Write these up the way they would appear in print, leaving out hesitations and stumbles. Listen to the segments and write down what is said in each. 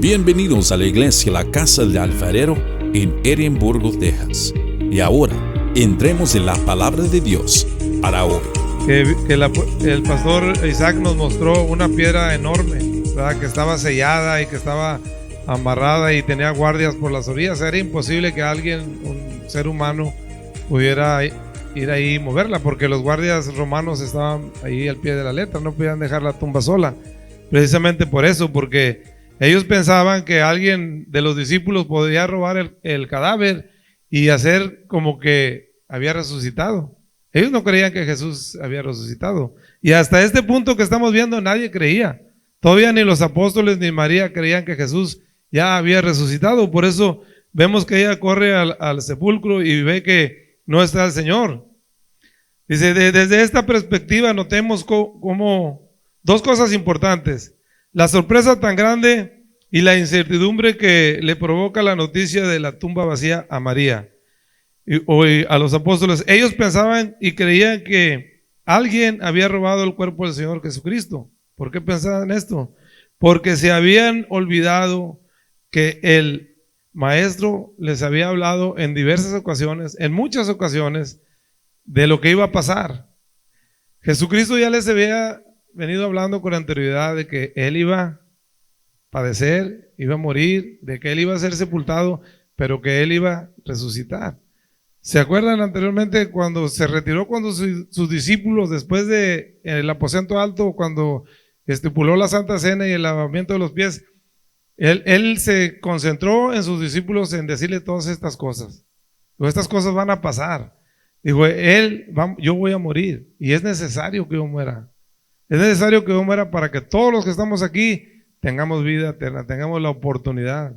Bienvenidos a la iglesia La Casa del Alfarero en Edimburgo, Texas. Y ahora, entremos en la palabra de Dios para hoy. El pastor Isaac nos mostró una piedra enorme, ¿verdad? Que estaba sellada y que estaba amarrada y tenía guardias por las orillas. Era imposible que alguien, un ser humano, pudiera ir ahí y moverla, porque los guardias romanos estaban ahí al pie de la letra, no podían dejar la tumba sola. Precisamente por eso, porque ellos pensaban que alguien de los discípulos podía robar el cadáver y hacer como que había resucitado. Ellos no creían que Jesús había resucitado. Y hasta este punto que estamos viendo, nadie creía. Todavía ni los apóstoles ni María creían que Jesús ya había resucitado. Por eso vemos que ella corre al sepulcro y ve que no está el Señor. Dice, desde esta perspectiva notemos como dos cosas importantes: la sorpresa tan grande y la incertidumbre que le provoca la noticia de la tumba vacía a María o a los apóstoles. Ellos pensaban y creían que alguien había robado el cuerpo del Señor Jesucristo. ¿Por qué pensaban esto? Porque se habían olvidado que el maestro les había hablado en diversas ocasiones, en muchas ocasiones, de lo que iba a pasar. Jesucristo ya les había venido hablando con anterioridad de que Él iba a padecer, iba a morir, de que Él iba a ser sepultado, pero que Él iba a resucitar. ¿Se acuerdan anteriormente cuando se retiró con sus discípulos después de en el aposento alto, cuando estipuló la Santa Cena y el lavamiento de los pies? Él se concentró en sus discípulos en decirle todas estas cosas. Estas cosas van a pasar. Dijo, yo voy a morir y es necesario que yo muera. Es necesario que yo muera para que todos los que estamos aquí tengamos vida eterna, tengamos la oportunidad.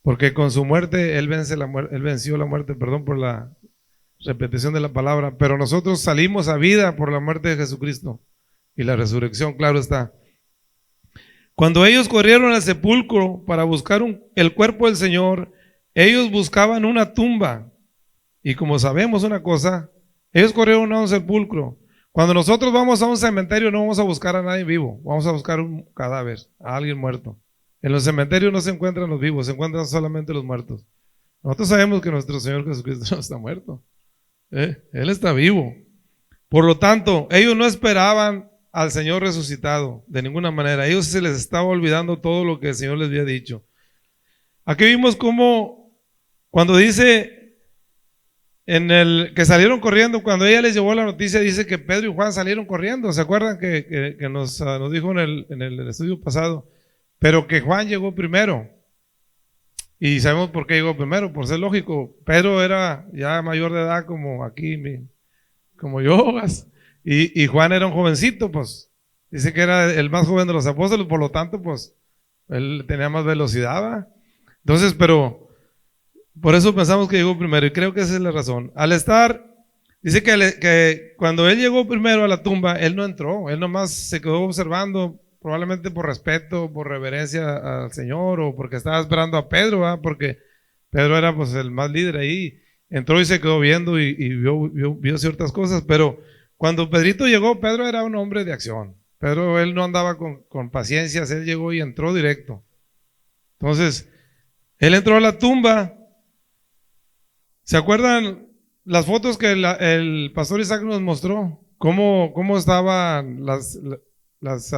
Porque con su muerte Él venció la muerte, perdón por la repetición de la palabra, pero nosotros salimos a vida por la muerte de Jesucristo y la resurrección, claro está. Cuando ellos corrieron al sepulcro para buscar el cuerpo del Señor, ellos buscaban una tumba. Y como sabemos una cosa, ellos corrieron a un sepulcro. Cuando nosotros vamos a un cementerio no vamos a buscar a nadie vivo, vamos a buscar un cadáver, a alguien muerto. En los cementerios no se encuentran los vivos, se encuentran solamente los muertos. Nosotros sabemos que nuestro Señor Jesucristo no está muerto, Él está vivo. Por lo tanto, ellos no esperaban al Señor resucitado de ninguna manera. A ellos se les estaba olvidando todo lo que el Señor les había dicho. Aquí vimos cómo cuando dice que salieron corriendo, cuando ella les llevó la noticia, dice que Pedro y Juan salieron corriendo. ¿Se acuerdan que nos dijo en el estudio pasado? Pero que Juan llegó primero. Y sabemos por qué llegó primero, por ser lógico. Pedro era ya mayor de edad, como aquí, como yo. Y Juan era un jovencito, pues. Dice que era el más joven de los apóstoles, por lo tanto, pues, él tenía más velocidad, ¿verdad? Entonces, pero por eso pensamos que llegó primero, y creo que esa es la razón. Al estar, dice que cuando él llegó primero a la tumba, él no entró, él nomás se quedó observando, probablemente por respeto, por reverencia al Señor, o porque estaba esperando a Pedro, ¿verdad? Porque Pedro era pues el más líder ahí. Entró y se quedó viendo y vio ciertas cosas, pero cuando Pedrito llegó, Pedro era un hombre de acción. Pedro, él no andaba con paciencias, él llegó y entró directo. Entonces, él entró a la tumba. ¿Se acuerdan las fotos que el pastor Isaac nos mostró? ¿Cómo estaban las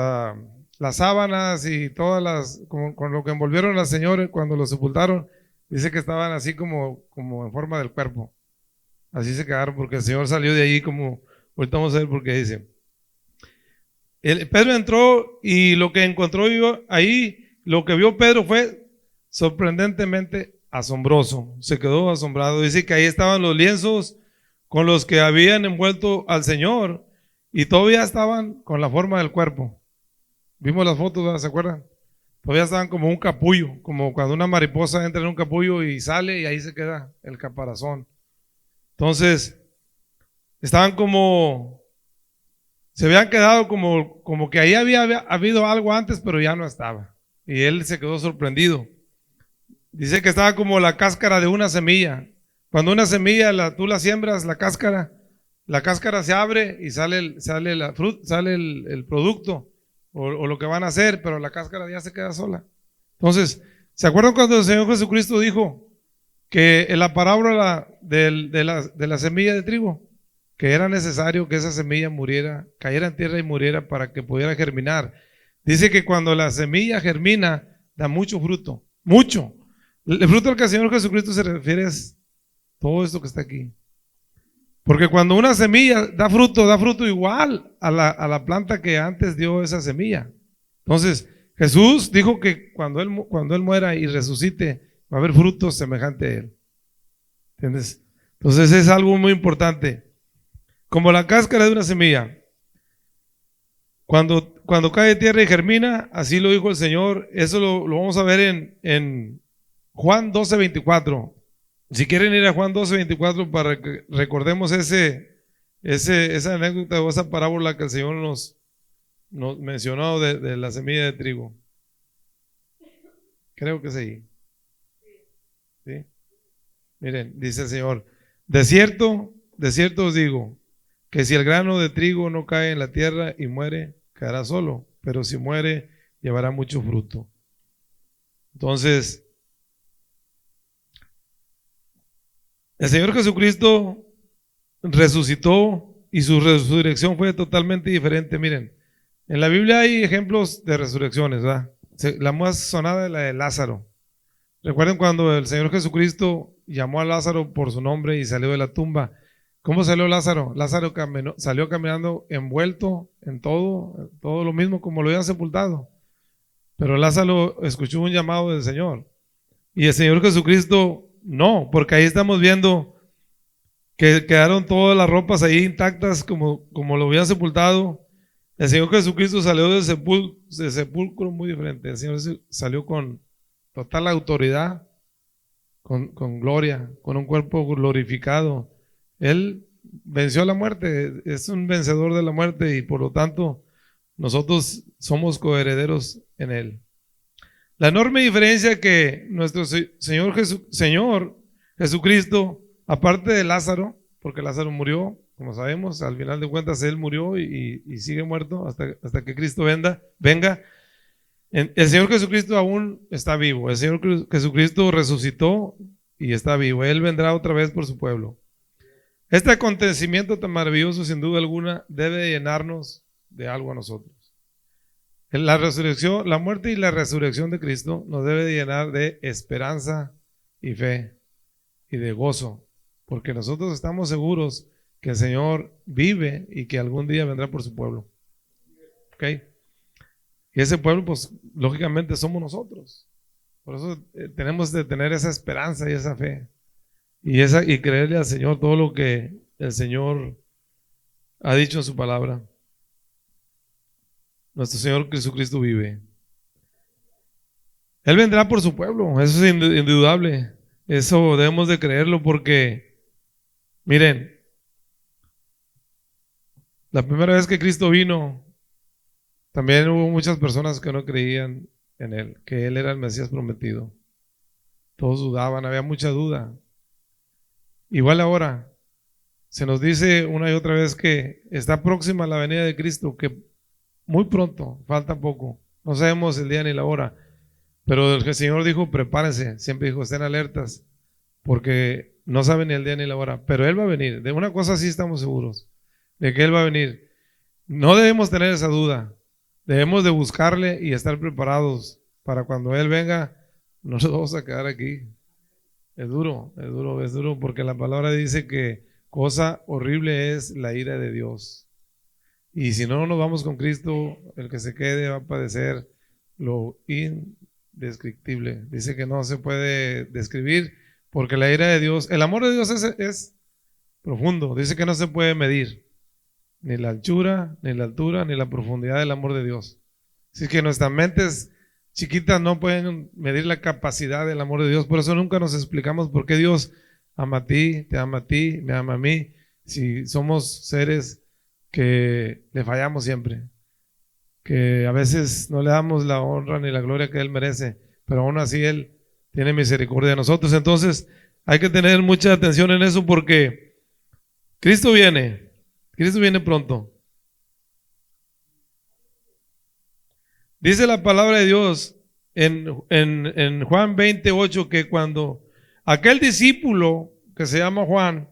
sábanas y todas con lo que envolvieron al Señor cuando lo sepultaron? Dice que estaban así como en forma del cuerpo. Así se quedaron porque el Señor salió de ahí como, ahorita vamos a ver por qué dice. Pedro entró y lo que encontró ahí, lo que vio Pedro fue sorprendentemente asombroso. Se quedó asombrado. Dice que ahí estaban los lienzos con los que habían envuelto al Señor y todavía estaban con la forma del cuerpo. Vimos las fotos, ¿verdad? ¿Se acuerdan? Todavía estaban como un capullo, como cuando una mariposa entra en un capullo y sale y ahí se queda el caparazón. Entonces, estaban se habían quedado como que ahí había habido algo antes, pero ya no estaba. Y él se quedó sorprendido. Dice que estaba como la cáscara de una semilla. Cuando una semilla tú la siembras, la cáscara se abre y sale el producto o lo que van a hacer, pero la cáscara ya se queda sola. Entonces, ¿se acuerdan cuando el Señor Jesucristo dijo que en la parábola de la semilla de trigo, que era necesario que esa semilla muriera, cayera en tierra y muriera para que pudiera germinar? Dice que cuando la semilla germina, da mucho fruto, mucho. El fruto al que el Señor Jesucristo se refiere es todo esto que está aquí. Porque cuando una semilla da fruto igual a la planta que antes dio esa semilla. Entonces, Jesús dijo que cuando él muera y resucite, va a haber frutos semejantes a Él. ¿Entiendes? Entonces es algo muy importante. Como la cáscara de una semilla. Cuando cae en tierra y germina, así lo dijo el Señor. Eso lo vamos a ver en Juan 12:24. Si quieren ir a Juan 12:24 para que recordemos esa anécdota o esa parábola que el Señor nos mencionó de la semilla de trigo. Creo que sí. ¿Sí? Miren, dice el Señor: de cierto os digo, que si el grano de trigo no cae en la tierra y muere, quedará solo, pero si muere, llevará mucho fruto. Entonces, el Señor Jesucristo resucitó y su resurrección fue totalmente diferente. Miren, en la Biblia hay ejemplos de resurrecciones, ¿verdad? La más sonada es la de Lázaro. Recuerden cuando el Señor Jesucristo llamó a Lázaro por su nombre y salió de la tumba. ¿Cómo salió Lázaro? Lázaro salió caminando envuelto en todo lo mismo como lo habían sepultado. Pero Lázaro escuchó un llamado del Señor. Y el Señor Jesucristo no, porque ahí estamos viendo que quedaron todas las ropas ahí intactas como lo habían sepultado. El Señor Jesucristo salió del sepulcro muy diferente. El Señor salió con total autoridad, con gloria, con un cuerpo glorificado. Él venció la muerte, es un vencedor de la muerte y por lo tanto nosotros somos coherederos en Él. La enorme diferencia que nuestro Señor Jesucristo, aparte de Lázaro, porque Lázaro murió, como sabemos, al final de cuentas Él murió y sigue muerto hasta que Cristo venga. El Señor Jesucristo aún está vivo. El Señor Jesucristo resucitó y está vivo. Él vendrá otra vez por su pueblo. Este acontecimiento tan maravilloso, sin duda alguna, debe llenarnos de algo a nosotros. La resurrección, la muerte y la resurrección de Cristo nos debe de llenar de esperanza y fe y de gozo, porque nosotros estamos seguros que el Señor vive y que algún día vendrá por su pueblo. ¿Ok? Y ese pueblo, pues, lógicamente somos nosotros. Por eso tenemos de tener esa esperanza y esa fe y creerle al Señor todo lo que el Señor ha dicho en su palabra. Nuestro Señor Jesucristo vive. Él vendrá por su pueblo, eso es indudable. Eso debemos de creerlo porque, miren, la primera vez que Cristo vino, también hubo muchas personas que no creían en Él, que Él era el Mesías prometido. Todos dudaban, había mucha duda. Igual ahora, se nos dice una y otra vez que está próxima la venida de Cristo, que muy pronto, falta poco, no sabemos el día ni la hora, pero el Señor dijo: prepárense, siempre dijo: estén alertas, porque no saben ni el día ni la hora, pero Él va a venir. De una cosa sí estamos seguros, de que Él va a venir. No debemos tener esa duda, debemos de buscarle y estar preparados para cuando Él venga. No nos vamos a quedar aquí. Es duro porque la palabra dice que cosa horrible es la ira de Dios. Y si no nos vamos con Cristo, el que se quede va a padecer lo indescriptible. Dice que no se puede describir porque la ira de Dios, el amor de Dios es profundo. Dice que no se puede medir ni la anchura, ni la altura, ni la profundidad del amor de Dios. Así que nuestras mentes chiquitas no pueden medir la capacidad del amor de Dios. Por eso nunca nos explicamos por qué Dios ama a ti, te ama a ti, me ama a mí, si somos seres que le fallamos siempre, que a veces no le damos la honra ni la gloria que Él merece, pero aún así Él tiene misericordia de nosotros. Entonces hay que tener mucha atención en eso porque Cristo viene pronto. Dice la palabra de Dios en Juan 28 que cuando aquel discípulo que se llama Juan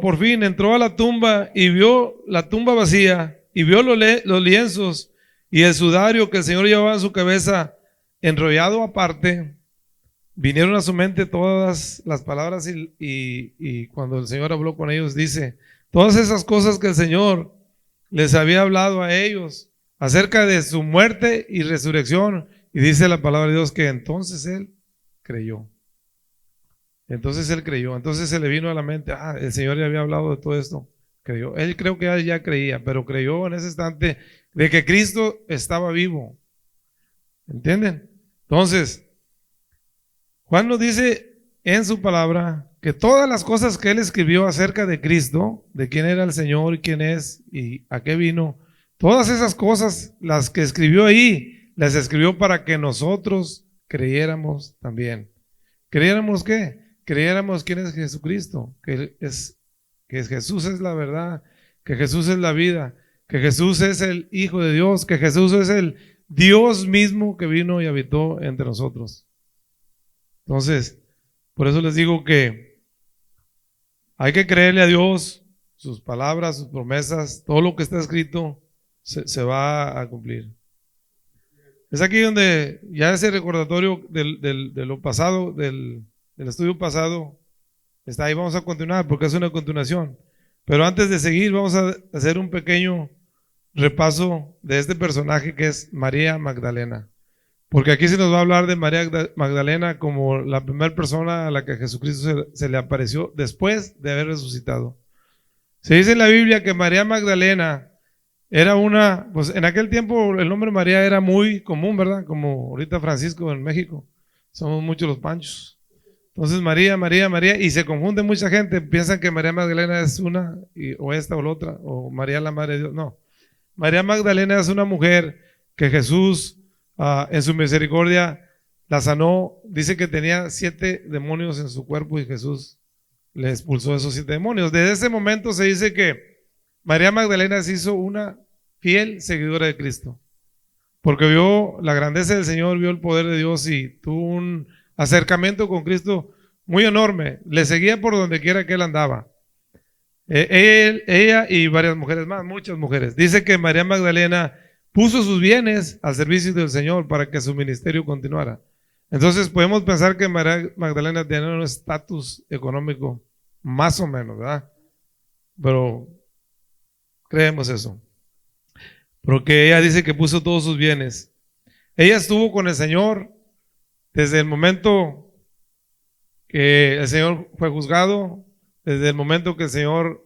por fin entró a la tumba y vio la tumba vacía y vio los lienzos y el sudario que el Señor llevaba en su cabeza enrollado aparte, vinieron a su mente todas las palabras y cuando el Señor habló con ellos dice, todas esas cosas que el Señor les había hablado a ellos acerca de su muerte y resurrección, y dice la palabra de Dios que entonces él creyó. Entonces él creyó, entonces se le vino a la mente, el Señor ya había hablado de todo esto, creyó. Él creo que ya creía, pero creyó en ese instante de que Cristo estaba vivo. ¿Entienden? Entonces, Juan nos dice en su palabra que todas las cosas que él escribió acerca de Cristo, de quién era el Señor y quién es y a qué vino, todas esas cosas, las que escribió ahí, las escribió para que nosotros creyéramos también. ¿Creyéramos qué? Creyéramos quién es Jesucristo, que Jesús es la verdad, que Jesús es la vida, que Jesús es el Hijo de Dios, que Jesús es el Dios mismo que vino y habitó entre nosotros. Entonces, por eso les digo que hay que creerle a Dios, sus palabras, sus promesas, todo lo que está escrito se va a cumplir. Es aquí donde ya ese recordatorio de lo pasado, del estudio pasado, está ahí. Vamos a continuar porque es una continuación. Pero antes de seguir, vamos a hacer un pequeño repaso de este personaje que es María Magdalena. Porque aquí se nos va a hablar de María Magdalena como la primera persona a la que Jesucristo se le apareció después de haber resucitado. Se dice en la Biblia que María Magdalena era pues en aquel tiempo el nombre María era muy común, ¿verdad? Como ahorita Francisco en México. Somos muchos los Panchos. Entonces María, María, María, y se confunde mucha gente. Piensan que María Magdalena es una, o esta o la otra, o María la Madre de Dios. No. María Magdalena es una mujer que Jesús en su misericordia la sanó. Dice que tenía 7 demonios en su cuerpo y Jesús le expulsó esos 7 demonios. Desde ese momento se dice que María Magdalena se hizo una fiel seguidora de Cristo, porque vio la grandeza del Señor, vio el poder de Dios y tuvo un acercamiento con Cristo muy enorme. Le seguía por donde quiera que él andaba. Ella y varias mujeres más, muchas mujeres. Dice que María Magdalena puso sus bienes al servicio del Señor para que su ministerio continuara. Entonces podemos pensar que María Magdalena tenía un estatus económico más o menos, ¿verdad? Pero creemos eso. Porque ella dice que puso todos sus bienes. Ella estuvo con el Señor desde el momento que el Señor fue juzgado, desde el momento que el Señor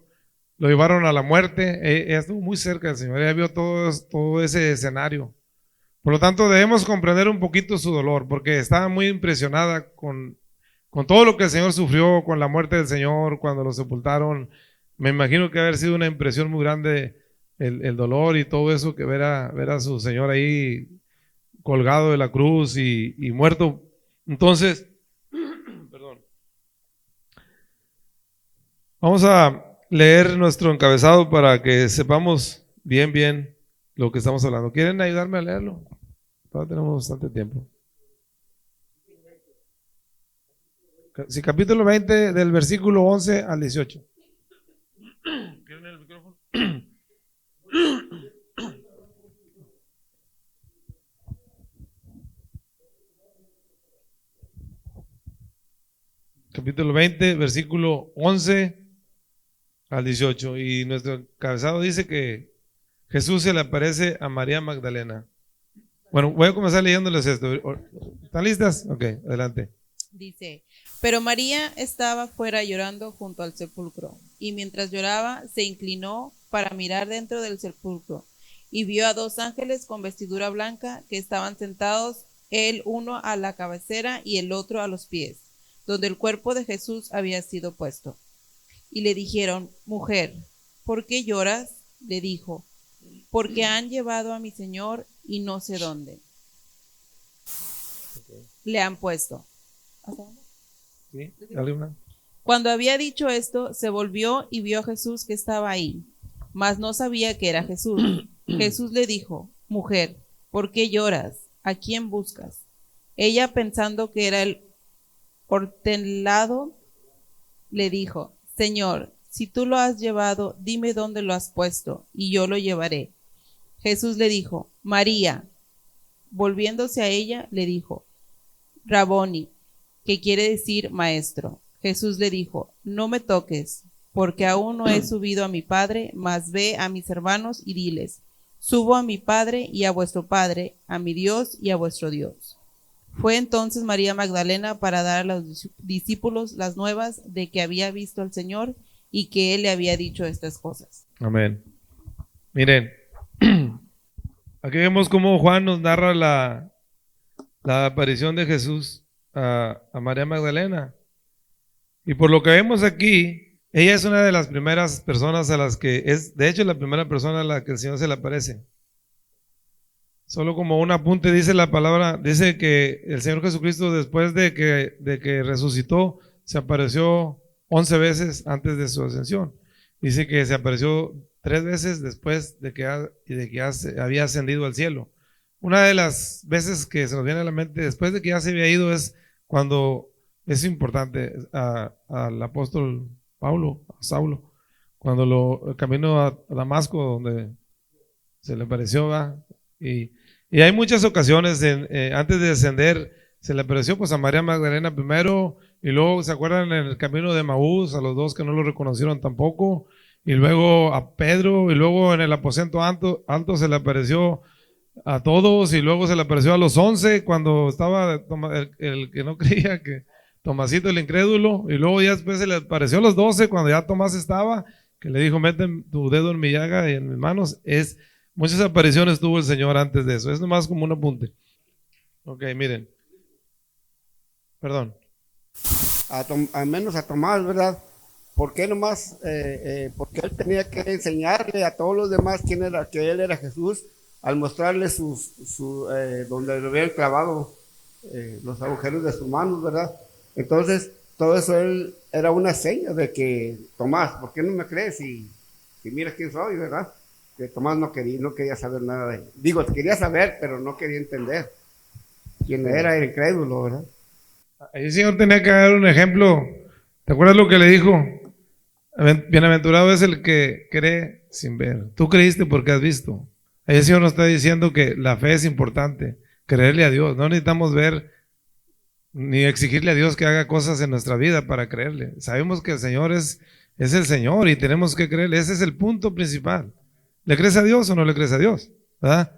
lo llevaron a la muerte. Ella estuvo muy cerca del Señor, ella vio todo ese escenario. Por lo tanto, debemos comprender un poquito su dolor, porque estaba muy impresionada con todo lo que el Señor sufrió, con la muerte del Señor, cuando lo sepultaron. Me imagino que haber sido una impresión muy grande el dolor y todo eso, que ver a su Señor ahí colgado de la cruz y muerto. Entonces, perdón. Vamos a leer nuestro encabezado para que sepamos bien lo que estamos hablando. ¿Quieren ayudarme a leerlo? Todavía tenemos bastante tiempo. Sí, capítulo 20 del versículo 11 al 18. ¿Quieren el micrófono? Capítulo 20, versículo 11 al 18. Y nuestro encabezado dice que Jesús se le aparece a María Magdalena. Bueno, voy a comenzar leyéndoles esto. ¿Están listas? Ok, adelante. Dice, pero María estaba fuera llorando junto al sepulcro, y mientras lloraba se inclinó para mirar dentro del sepulcro, y vio a 2 ángeles con vestidura blanca que estaban sentados, el uno a la cabecera y el otro a los pies, donde el cuerpo de Jesús había sido puesto. Y le dijeron, mujer, ¿por qué lloras? Le dijo, porque han llevado a mi Señor y no sé dónde le han puesto. ¿Sí? Dale una. Cuando había dicho esto, se volvió y vio a Jesús que estaba ahí, mas no sabía que era Jesús. Jesús le dijo, mujer, ¿por qué lloras? ¿a quién buscas? Ella, pensando que era el hortelano, le dijo, Señor, si tú lo has llevado, dime dónde lo has puesto, y yo lo llevaré. Jesús le dijo, María. Volviéndose a ella, le dijo, Raboni, que quiere decir maestro. Jesús le dijo, no me toques, porque aún no he subido a mi Padre, mas ve a mis hermanos y diles, subo a mi Padre y a vuestro Padre, a mi Dios y a vuestro Dios. Fue entonces María Magdalena para dar a los discípulos las nuevas de que había visto al Señor y que Él le había dicho estas cosas. Amén. Miren, aquí vemos cómo Juan nos narra la aparición de Jesús a María Magdalena. Y por lo que vemos aquí, ella es una de las primeras personas a las que es, de hecho, la primera persona a la que el Señor se le aparece. Solo como un apunte, dice la palabra, dice que el Señor Jesucristo, después de que resucitó, se apareció 11 veces antes de su ascensión. Dice que se apareció 3 veces después de que había ascendido al cielo. Una de las veces que se nos viene a la mente después de que ya se había ido es cuando, es importante, al apóstol Saulo, cuando camino a Damasco, donde se le apareció, ¿va? Y hay muchas ocasiones, antes de ascender, se le apareció pues a María Magdalena primero, y luego, ¿se acuerdan? En el camino de Maús, a los dos que no lo reconocieron tampoco, y luego a Pedro, y luego en el aposento alto se le apareció a todos, y luego se le apareció a los 11 cuando estaba el que no creía, que Tomasito el incrédulo, y luego ya después se le apareció a los 12 cuando ya Tomás estaba, que le dijo, mete tu dedo en mi llaga y en mis manos. Muchas apariciones tuvo el Señor antes de eso, es nomás como un apunte. Ok, miren, perdón. Al menos a Tomás, ¿verdad? ¿Por qué nomás? Porque él tenía que enseñarle a todos los demás quién era, que él era Jesús, al mostrarle donde le habían clavado los agujeros de sus manos, ¿verdad? Entonces, todo eso él era una seña de que, Tomás, ¿por qué no me crees? Si miras quién soy, ¿verdad? Que Tomás no quería saber nada de él. Digo, quería saber, pero no quería entender quién era el incrédulo, ¿verdad? Ahí el Señor tenía que dar un ejemplo. ¿Te acuerdas lo que le dijo? Bienaventurado es el que cree sin ver. Tú creíste porque has visto. Ahí el Señor nos está diciendo que la fe es importante, creerle a Dios. No necesitamos ver ni exigirle a Dios que haga cosas en nuestra vida para creerle. Sabemos que el Señor es el Señor y tenemos que creerle. Ese es el punto principal. ¿Le crees a Dios o no le crees a Dios? ¿Verdad?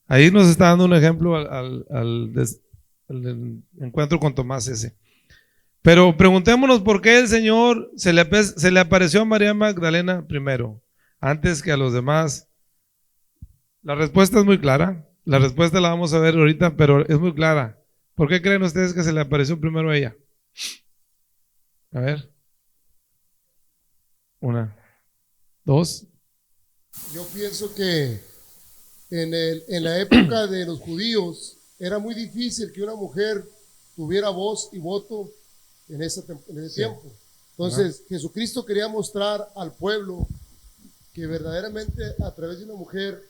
Ahí nos está dando un ejemplo al encuentro con Tomás ese. Pero preguntémonos por qué el Señor se le apareció a María Magdalena primero, antes que a los demás. La respuesta es muy clara. La respuesta la vamos a ver ahorita, pero es muy clara. ¿Por qué creen ustedes que se le apareció primero a ella? A ver. 1, 2. Yo pienso que en la época de los judíos era muy difícil que una mujer tuviera voz y voto en ese tiempo. Entonces, Jesucristo quería mostrar al pueblo que verdaderamente a través de una mujer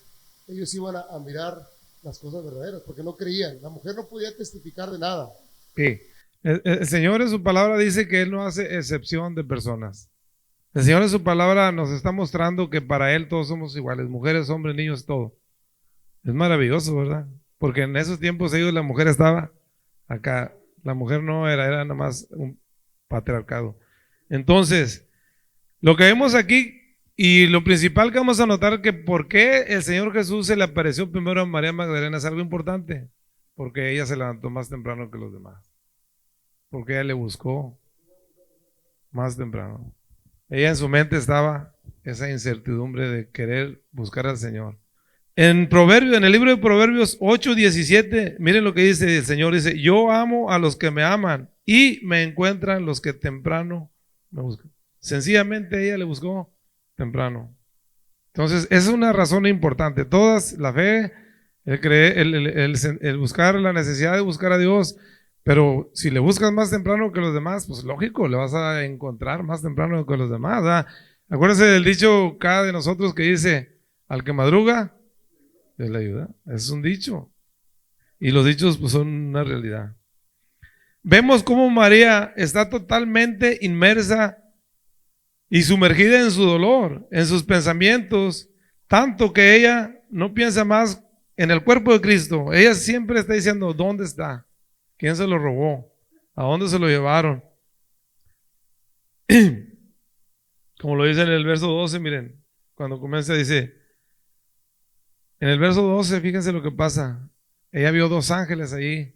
ellos iban a mirar las cosas verdaderas, porque no creían. La mujer no podía testificar de nada. Sí. El Señor en su palabra dice que Él no hace excepción de personas. El Señor en su palabra nos está mostrando que para Él todos somos iguales, mujeres, hombres, niños, todo. Es maravilloso, ¿verdad? Porque en esos tiempos la mujer estaba acá, la mujer no era nada más un patriarcado. Entonces, lo que vemos aquí y lo principal que vamos a notar que por qué el Señor Jesús se le apareció primero a María Magdalena es algo importante, porque ella se levantó más temprano que los demás, porque ella le buscó más temprano. Ella en su mente estaba esa incertidumbre de querer buscar al Señor. En el libro de Proverbios 8:17, miren lo que dice el Señor, dice, yo amo a los que me aman y me encuentran los que temprano me buscan. Sencillamente ella le buscó temprano. Entonces, esa es una razón importante. Todas, la fe, el creer, el buscar, la necesidad de buscar a Dios, pero si le buscas más temprano que los demás, pues lógico, le vas a encontrar más temprano que los demás, ¿verdad? Acuérdense del dicho cada de nosotros que dice, al que madruga, Dios le ayuda. Es un dicho. Y los dichos pues, son una realidad. Vemos cómo María está totalmente inmersa y sumergida en su dolor, en sus pensamientos, tanto que ella no piensa más en el cuerpo de Cristo. Ella siempre está diciendo, ¿dónde está? ¿Quién se lo robó? ¿A dónde se lo llevaron? Como lo dice en el verso 12, miren, cuando comienza dice, en el verso 12, fíjense lo que pasa. Ella vio 2 ángeles allí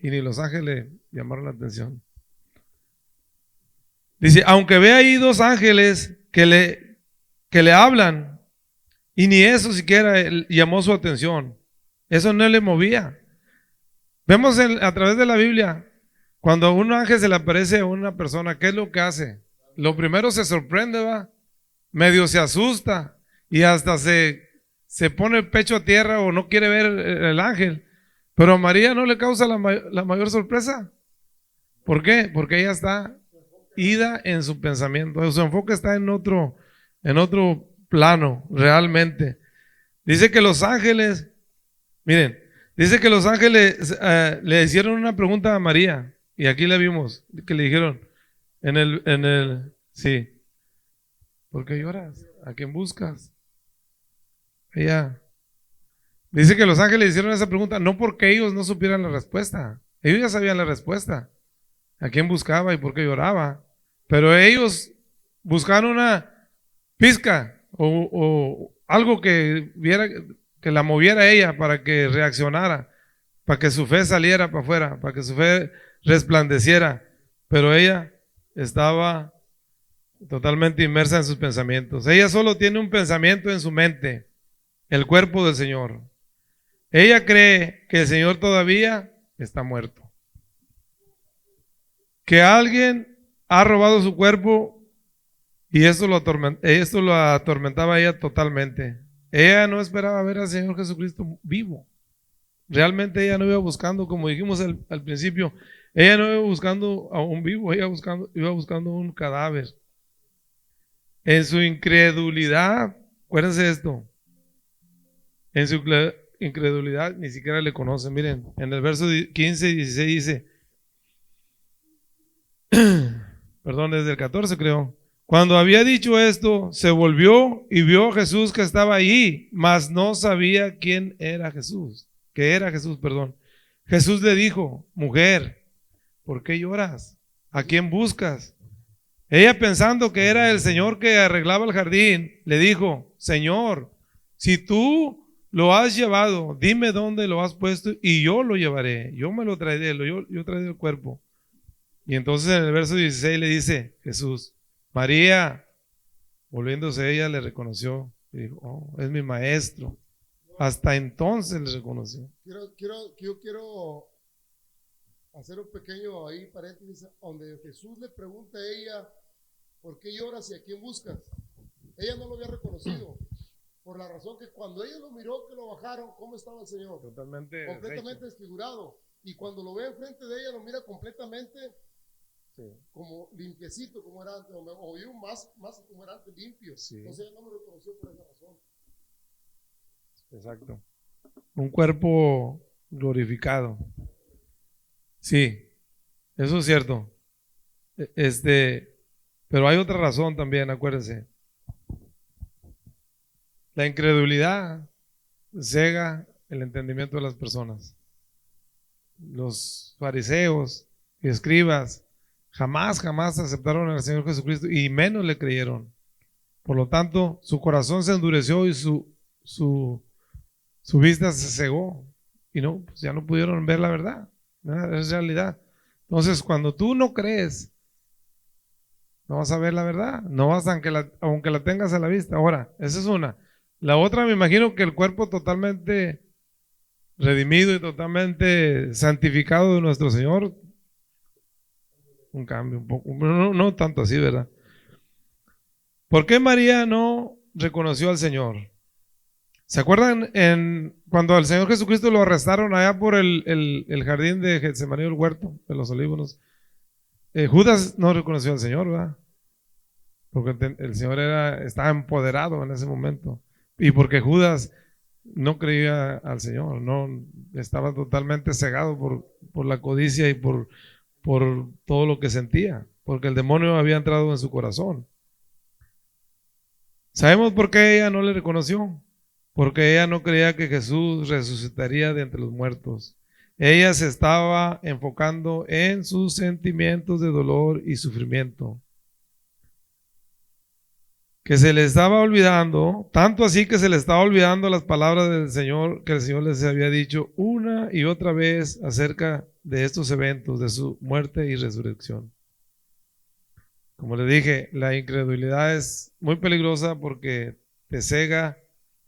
y ni los ángeles llamaron la atención. Dice, aunque ve ahí 2 ángeles que le hablan, y ni eso siquiera llamó su atención. Eso no le movía. Vemos a través de la Biblia, cuando un ángel se le aparece a una persona, ¿qué es lo que hace? Lo primero se sorprende, va, medio se asusta y hasta se pone el pecho a tierra o no quiere ver el ángel. Pero a María no le causa la mayor sorpresa. ¿Por qué? Porque ella está ida en su pensamiento, su enfoque está en otro plano, realmente. Dice que los ángeles, miren, dice que los ángeles le hicieron una pregunta a María, y aquí la vimos, que le dijeron, sí, ¿por qué lloras? ¿A quién buscas? Ella, dice que los ángeles le hicieron esa pregunta, no porque ellos no supieran la respuesta, ellos ya sabían la respuesta, a quién buscaba y por qué lloraba, pero ellos buscaron una pizca o algo que viera, que la moviera a ella para que reaccionara, para que su fe saliera para afuera, para que su fe resplandeciera, pero ella estaba totalmente inmersa en sus pensamientos. Ella solo tiene un pensamiento en su mente, el cuerpo del Señor. Ella cree que el Señor todavía está muerto, que alguien ha robado su cuerpo y esto lo atormentaba a ella totalmente. Ella no esperaba ver al Señor Jesucristo vivo. Realmente ella no iba buscando, como dijimos al principio, ella no iba buscando a un vivo, ella iba buscando un cadáver. En su incredulidad, acuérdense de esto, en su incredulidad ni siquiera le conocen. Miren, en el verso 15 y 16 dice, perdón, desde el 14 creo. Cuando había dicho esto, se volvió y vio a Jesús que estaba allí, mas no sabía quién era Jesús, que era Jesús, perdón. Jesús le dijo, mujer, ¿por qué lloras? ¿A quién buscas? Ella, pensando que era el Señor que arreglaba el jardín, le dijo, Señor, si tú lo has llevado, dime dónde lo has puesto y yo lo llevaré, yo me lo traeré, yo traeré el cuerpo. Y entonces en el verso 16 le dice Jesús, María, volviéndose ella, le reconoció y dijo, oh, es mi maestro. Hasta entonces le reconoció. Yo quiero hacer un pequeño ahí paréntesis, donde Jesús le pregunta a ella, ¿por qué lloras y a quién buscas? Ella no lo había reconocido, por la razón que cuando ella lo miró, que lo bajaron, ¿cómo estaba el Señor? Completamente desfigurado. Y cuando lo ve enfrente de ella, lo mira completamente como limpiecito, como era antes, o vio más como era antes, limpio. Sí. Entonces ella no lo reconoció por esa razón. Exacto. Un cuerpo glorificado. Sí, eso es cierto. Pero hay otra razón también, acuérdense. La incredulidad cega el entendimiento de las personas. Los fariseos y escribas jamás aceptaron al Señor Jesucristo y menos le creyeron. Por lo tanto, su corazón se endureció y su vista se cegó y no, pues ya no pudieron ver la verdad. Es realidad. Entonces, cuando tú no crees, no vas a ver la verdad, no vas aunque la tengas a la vista. Ahora, esa es una. La otra, me imagino que el cuerpo totalmente redimido y totalmente santificado de nuestro Señor, un cambio un poco, no tanto así, ¿verdad? ¿Por qué María no reconoció al Señor? ¿Se acuerdan cuando al Señor Jesucristo lo arrestaron allá por el jardín de Getsemaní, el huerto de los olivos? Judas no reconoció al Señor, ¿verdad? Porque el Señor estaba empoderado en ese momento. Y porque Judas no creía al Señor, no estaba totalmente cegado por la codicia y por todo lo que sentía, porque el demonio había entrado en su corazón. ¿Sabemos por qué ella no le reconoció? Porque ella no creía que Jesús resucitaría de entre los muertos. Ella se estaba enfocando en sus sentimientos de dolor y sufrimiento, que se le estaba olvidando, tanto así que se le estaba olvidando las palabras del Señor, que el Señor les había dicho una y otra vez acerca de estos eventos, de su muerte y resurrección. Como les dije, la incredulidad es muy peligrosa porque te cega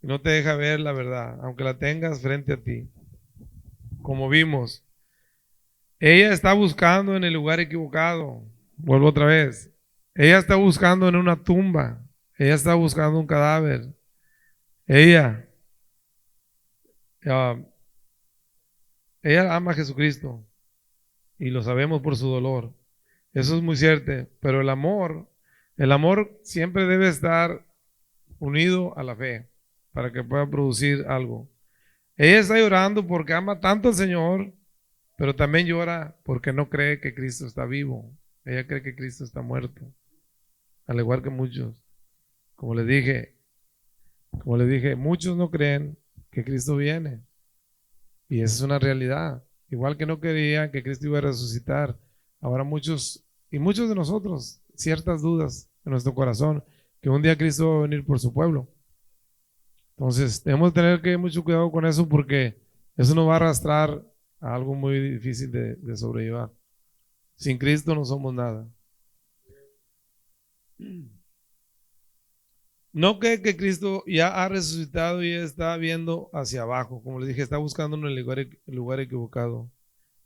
y no te deja ver la verdad, aunque la tengas frente a ti. Como vimos, ella está buscando en el lugar equivocado. Vuelvo otra vez. Ella está buscando en una tumba. Ella está buscando un cadáver. Ella ama a Jesucristo y lo sabemos por su dolor. Eso es muy cierto, pero el amor siempre debe estar unido a la fe para que pueda producir algo. Ella está llorando porque ama tanto al Señor, pero también llora porque no cree que Cristo está vivo. Ella cree que Cristo está muerto, al igual que muchos. Como les dije, muchos no creen que Cristo viene. Y esa es una realidad. Igual que no creían que Cristo iba a resucitar. Ahora muchos de nosotros, ciertas dudas en nuestro corazón, que un día Cristo va a venir por su pueblo. Entonces, debemos tener mucho cuidado con eso porque eso nos va a arrastrar a algo muy difícil de sobrellevar. Sin Cristo no somos nada. No cree que Cristo ya ha resucitado y está viendo hacia abajo. Como les dije, está buscando en el lugar equivocado.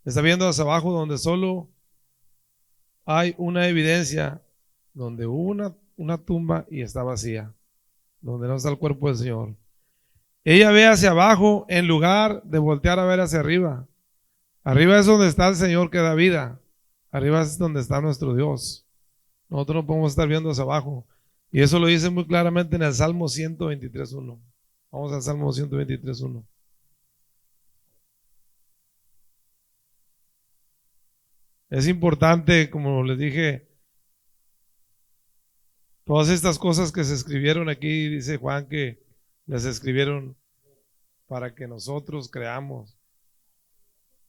Está viendo hacia abajo donde solo hay una evidencia, donde hubo una tumba y está vacía, donde no está el cuerpo del Señor. Ella ve hacia abajo en lugar de voltear a ver hacia arriba. Arriba es donde está el Señor que da vida. Arriba es donde está nuestro Dios. Nosotros no podemos estar viendo hacia abajo. Y eso lo dice muy claramente en el Salmo 123.1. Vamos al Salmo 123.1. Es importante, como les dije, todas estas cosas que se escribieron aquí, dice Juan que las escribieron para que nosotros creamos.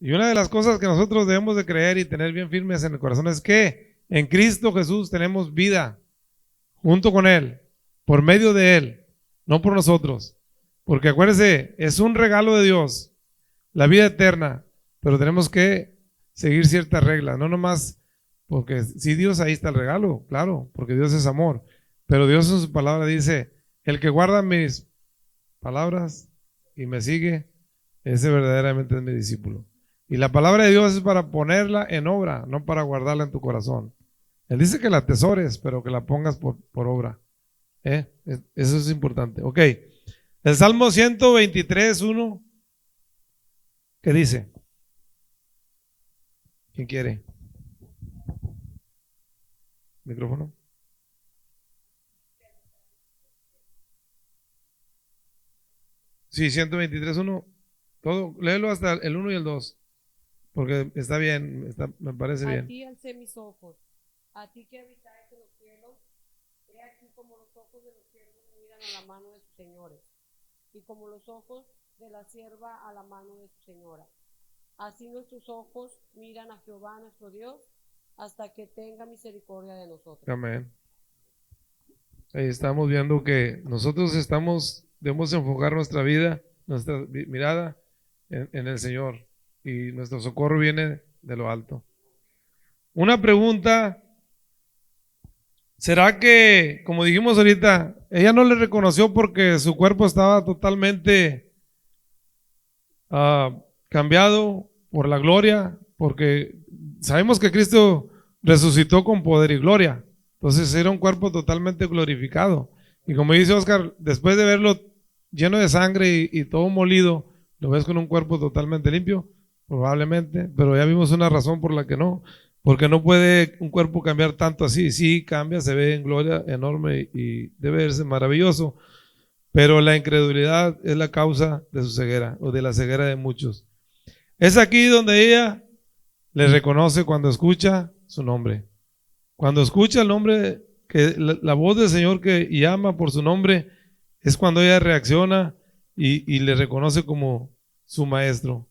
Y una de las cosas que nosotros debemos de creer y tener bien firmes en el corazón es que en Cristo Jesús tenemos vida junto con Él, por medio de Él, no por nosotros. Porque acuérdense, es un regalo de Dios, la vida eterna, pero tenemos que seguir ciertas reglas, no nomás porque si Dios, ahí está el regalo, claro, porque Dios es amor, pero Dios en su palabra dice, el que guarda mis palabras y me sigue, ese verdaderamente es mi discípulo. Y la palabra de Dios es para ponerla en obra, no para guardarla en tu corazón. Él dice que la atesores, pero que la pongas por obra. Eso es importante. Ok, el Salmo 123.1, ¿qué dice? ¿Quién quiere? ¿Micrófono? Sí, 123.1. Todo, léelo hasta el 1 y el 2, porque está bien, me parece bien. A ti alcé mis ojos, a ti que habitáis en los cielos, he aquí como los ojos de los siervos miran a la mano de sus señores, y como los ojos de la sierva a la mano de su señora. Así nuestros ojos miran a Jehová nuestro Dios, hasta que tenga misericordia de nosotros. Amén. Ahí estamos viendo que nosotros debemos enfocar nuestra vida, nuestra mirada en el Señor, y nuestro socorro viene de lo alto. Una pregunta: ¿será que, como dijimos ahorita, ella no le reconoció porque su cuerpo estaba totalmente cambiado por la gloria? Porque sabemos que Cristo resucitó con poder y gloria, entonces era un cuerpo totalmente glorificado. Y como dice Oscar, después de verlo lleno de sangre y todo molido, ¿lo ves con un cuerpo totalmente limpio? Probablemente, pero ya vimos una razón por la que no. Porque no puede un cuerpo cambiar tanto así. Sí cambia, se ve en gloria enorme y debe verse maravilloso. pero la incredulidad es la causa de su ceguera o de la ceguera de muchos. Es aquí donde ella le reconoce cuando escucha su nombre. Cuando escucha el nombre, que la voz del Señor que llama por su nombre, es cuando ella reacciona y le reconoce como su maestro.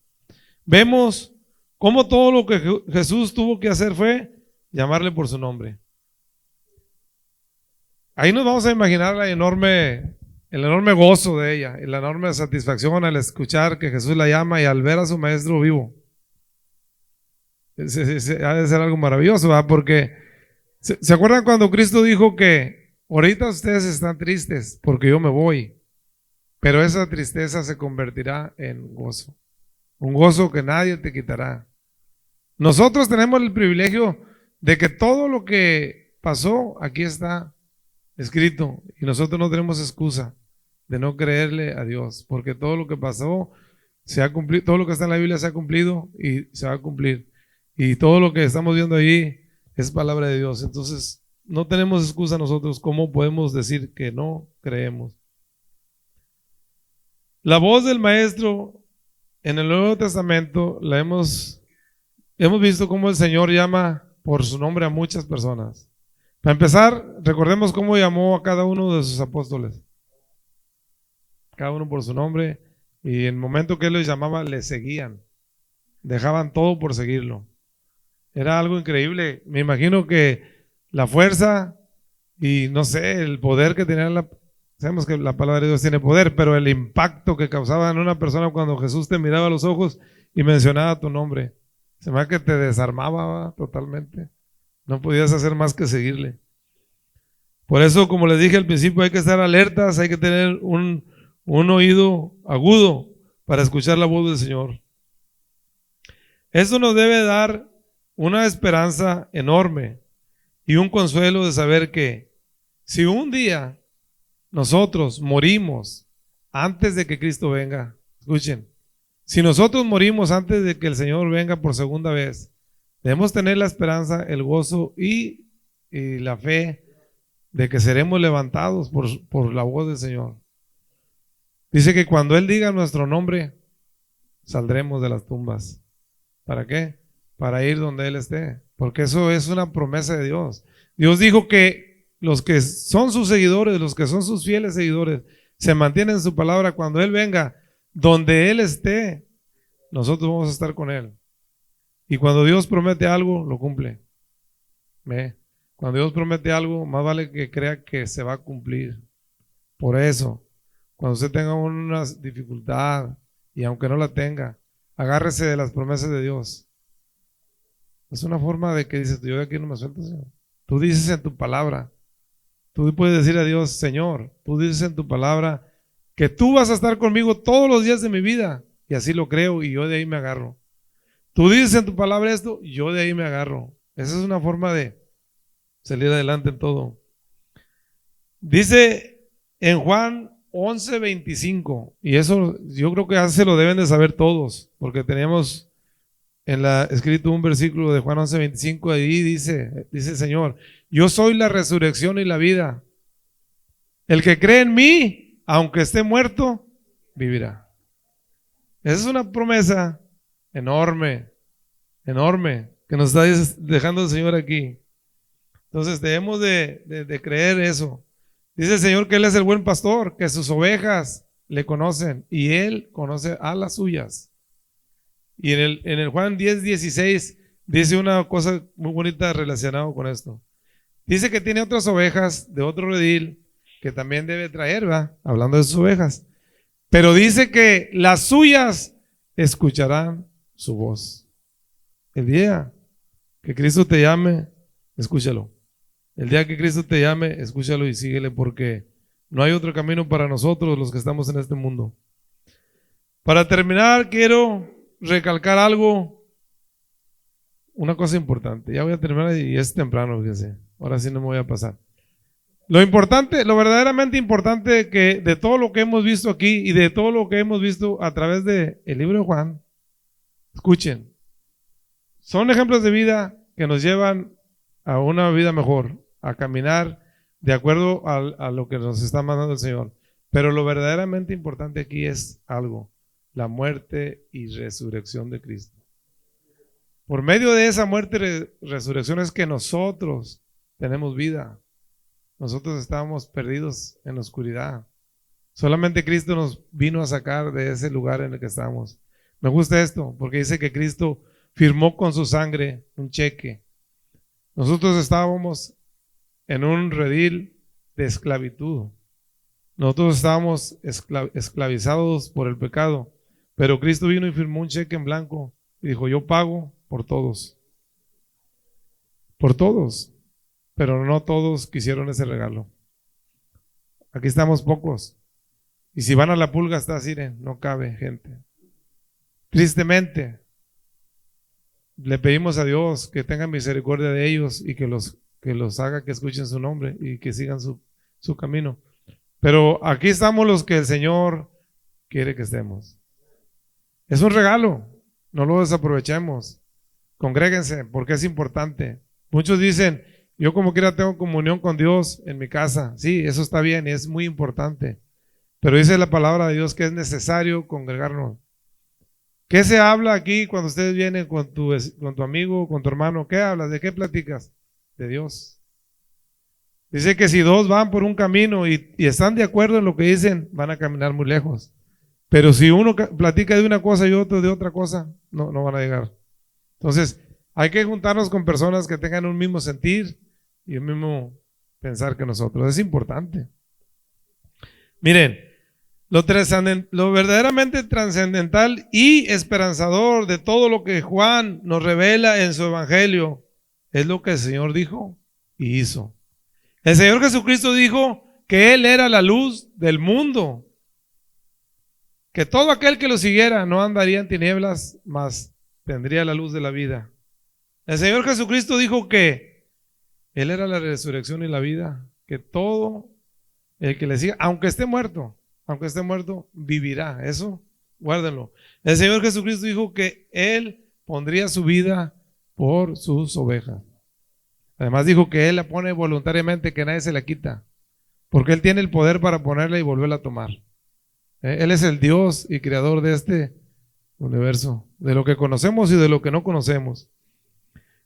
Vemos cómo todo lo que Jesús tuvo que hacer fue llamarle por su nombre. Ahí nos vamos a imaginar el enorme gozo de ella, la enorme satisfacción al escuchar que Jesús la llama y al ver a su maestro vivo. Ha de ser algo maravilloso, ¿verdad? Porque ¿se acuerdan cuando Cristo dijo que ahorita ustedes están tristes porque yo me voy, pero esa tristeza se convertirá en gozo? Un gozo que nadie te quitará. Nosotros tenemos el privilegio de que todo lo que pasó aquí está escrito y nosotros no tenemos excusa de no creerle a Dios, porque todo lo que pasó se ha cumplido, todo lo que está en la Biblia se ha cumplido y se va a cumplir, y todo lo que estamos viendo allí es palabra de Dios. Entonces no tenemos excusa nosotros. ¿Cómo podemos decir que no creemos? La voz del maestro en el Nuevo Testamento la hemos visto cómo el Señor llama por su nombre a muchas personas. Para empezar, recordemos cómo llamó a cada uno de sus apóstoles. Cada uno por su nombre, y en el momento que Él los llamaba, le seguían. Dejaban todo por seguirlo. Era algo increíble. Me imagino que la fuerza y no sé, el poder que tenía sabemos que la palabra de Dios tiene poder, pero el impacto que causaba en una persona cuando Jesús te miraba a los ojos y mencionaba tu nombre, se me hace que te desarmaba totalmente. No podías hacer más que seguirle. Por eso, como les dije al principio, hay que estar alertas, hay que tener un oído agudo para escuchar la voz del Señor. Eso nos debe dar una esperanza enorme y un consuelo de saber que si un día nosotros morimos antes de que Cristo venga, escuchen, si nosotros morimos antes de que el Señor venga por segunda vez, debemos tener la esperanza, el gozo y la fe de que seremos levantados por la voz del Señor. Dice que cuando Él diga nuestro nombre, saldremos de las tumbas. ¿Para qué? Para ir donde Él esté, porque eso es una promesa de Dios. Dios dijo que los que son sus seguidores, los que son sus fieles seguidores, se mantienen en su palabra. Cuando Él venga, donde Él esté, nosotros vamos a estar con Él. Y cuando Dios promete algo, lo cumple. Cuando Dios promete algo, más vale que crea que se va a cumplir. Por eso, cuando usted tenga una dificultad, y aunque no la tenga, agárrese de las promesas de Dios. Es una forma de que dices, yo de aquí no me suelto, Señor. Tú dices en tu palabra, tú puedes decir a Dios, Señor, tú dices en tu palabra que tú vas a estar conmigo todos los días de mi vida, y así lo creo, y yo de ahí me agarro. Tú dices en tu palabra esto, yo de ahí me agarro. Esa es una forma de salir adelante en todo. Dice en Juan 11:25, y eso yo creo que ya se lo deben de saber todos, porque tenemos escrito un versículo de Juan 11:25, ahí dice el Señor, yo soy la resurrección y la vida. El que cree en mí, aunque esté muerto, vivirá. Esa es una promesa enorme, enorme, que nos está dejando el Señor aquí. Entonces debemos de creer eso. Dice el Señor que Él es el buen pastor, que sus ovejas le conocen y Él conoce a las suyas. Y en el Juan 10:16 dice una cosa muy bonita relacionada con esto. Dice que tiene otras ovejas de otro redil que también debe traer, ¿verdad? Hablando de sus ovejas. Pero dice que las suyas escucharán su voz. El día que Cristo te llame, escúchalo. El día que Cristo te llame, escúchalo y síguele, porque no hay otro camino para nosotros los que estamos en este mundo. Para terminar, quiero recalcar algo, una cosa importante. Ya voy a terminar y es temprano, fíjense. Ahora sí no me voy a pasar. Lo importante, lo verdaderamente importante que de todo lo que hemos visto aquí y de todo lo que hemos visto a través del libro de Juan, escuchen, son ejemplos de vida que nos llevan a una vida mejor, a caminar de acuerdo a lo que nos está mandando el Señor. Pero lo verdaderamente importante aquí es algo: la muerte y resurrección de Cristo. Por medio de esa muerte y resurrección es que nosotros tenemos vida. Nosotros estábamos perdidos en la oscuridad. Solamente Cristo nos vino a sacar de ese lugar en el que estamos. Me gusta esto porque dice que Cristo firmó con su sangre un cheque. Nosotros estábamos en un redil de esclavitud. Nosotros estábamos esclavizados por el pecado, pero Cristo vino y firmó un cheque en blanco y dijo: yo pago por todos. Por todos. Pero no todos quisieron ese regalo. Aquí estamos pocos. Y si van a la pulga está así, no cabe gente. Tristemente, le pedimos a Dios que tenga misericordia de ellos y que los haga que escuchen su nombre y que sigan su camino. Pero aquí estamos los que el Señor quiere que estemos. Es un regalo, no lo desaprovechemos. Congréguense porque es importante. Muchos dicen: yo como quiera tengo comunión con Dios en mi casa. Sí, eso está bien y es muy importante. Pero dice la palabra de Dios que es necesario congregarnos. ¿Qué se habla aquí cuando ustedes vienen con tu amigo, con tu hermano? ¿Qué hablas? ¿De qué platicas? De Dios. Dice que si dos van por un camino y están de acuerdo en lo que dicen, van a caminar muy lejos. Pero si uno platica de una cosa y otro de otra cosa, no van a llegar. Entonces, hay que juntarnos con personas que tengan un mismo sentir y un mismo pensar que nosotros. Es importante. Miren, lo verdaderamente trascendental y esperanzador de todo lo que Juan nos revela en su evangelio es lo que el Señor dijo y hizo. El Señor Jesucristo dijo que Él era la luz del mundo, que todo aquel que lo siguiera no andaría en tinieblas, mas tendría la luz de la vida. El Señor Jesucristo dijo que Él era la resurrección y la vida, que todo el que le siga, aunque esté muerto, vivirá. Eso, guárdenlo. El Señor Jesucristo dijo que Él pondría su vida por sus ovejas. Además dijo que Él la pone voluntariamente, que nadie se la quita, porque Él tiene el poder para ponerla y volverla a tomar. Él es el Dios y creador de este universo, de lo que conocemos y de lo que no conocemos.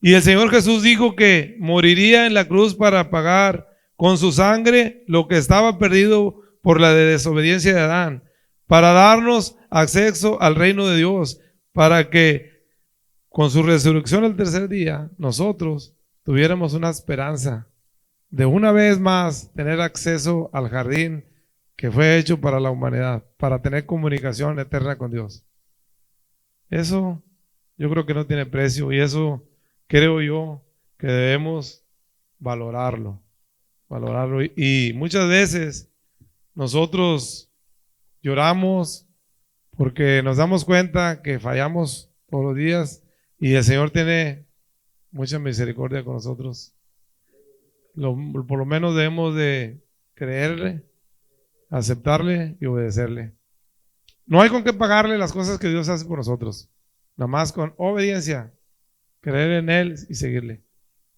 Y el Señor Jesús dijo que moriría en la cruz para pagar con su sangre lo que estaba perdido por la desobediencia de Adán, para darnos acceso al reino de Dios, para que con su resurrección el tercer día nosotros tuviéramos una esperanza de una vez más tener acceso al jardín que fue hecho para la humanidad, para tener comunicación eterna con Dios. Eso yo creo que no tiene precio y eso creo yo que debemos valorarlo. Y muchas veces nosotros lloramos porque nos damos cuenta que fallamos todos los días y el Señor tiene mucha misericordia con nosotros. Por lo menos debemos de creerle, aceptarle y obedecerle. No hay con qué pagarle las cosas que Dios hace por nosotros, nada más con obediencia, creer en Él y seguirle.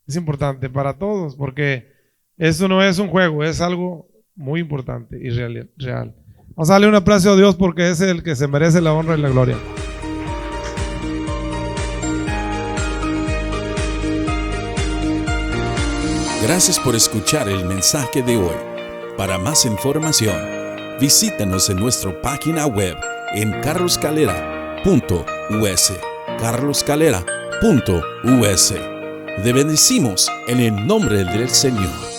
Es importante para todos porque eso no es un juego, es algo muy importante y real. Vamos a darle un aplauso a Dios porque es el que se merece la honra y la gloria. Gracias por escuchar el mensaje de hoy. Para más información, visítanos en nuestra página web en carloscalera.us. carloscalera.us. Te bendecimos en el nombre del Señor.